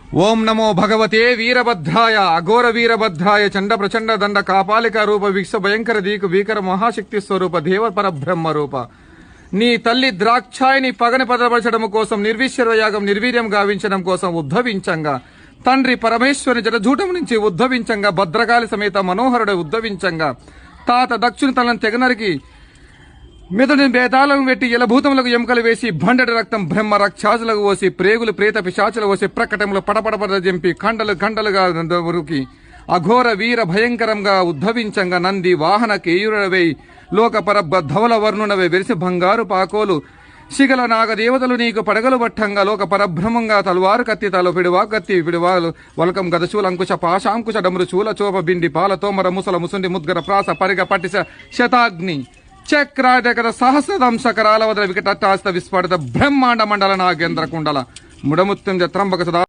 ఓం నమో భగవతే వీరభద్రాయ అఘోర వీరభద్రాయ చండ ప్రచండ దండ కాపాలిక రూప విక్ష భయంకర దీకు భీకర మహాశక్తి స్వరూప దేవ పరబ్రహ్మ రూప నీ తల్లి ద్రాక్షాయిని పగని పదపరచడం కోసం నిర్విశ్వరయాగం నిర్వీర్యం గావించడం కోసం ఉద్భవించంగా తండ్రి పరమేశ్వరుని జడజూటం నుంచి ఉద్భవించంగా భద్రకాళి సమేత మనోహరుడు ఉద్భవించంగా తాత దక్షుని తలను తెగనరికి మెదడుని బేతాళం పెట్టి ఇలభూతములకు ఎముకలు వేసి బండటి రక్తం బ్రహ్మ రక్షాసులకు పోసి ప్రేగులు ప్రేత పిశాచులు పోసి ప్రకటంలో పడపడపడ జంపి ఖండలుగా ఉరికి అఘోర వీర భయంకరంగా ఉద్భవించంగా నంది వాహన కేయురవై లోక పరబ్బ ధవల వర్ణునవై వెరిసి బంగారు పాకోలు శిగల నాగదేవతలు నీకు పడగలు పట్టంగా లోక పరబ్రహ్మంగా తల్వారు కత్తి తల పిడివా కత్తి పిడివాలు వలకం గదశూల అంకుశ పాశాంకుశ డమరు చూల చోప బిండి పాల తోమర ముసల ముసుండి ముద్గర ప్రాస పరిగ పట్టిస శతాగ్ని చక్రాటకర సహస్రదంశకరాల వద్ర వికటాస్త విస్ఫాటిత బ్రహ్మాండ మండల నాగేంద్ర కుండల ముడముత్యం త్రంబక సదా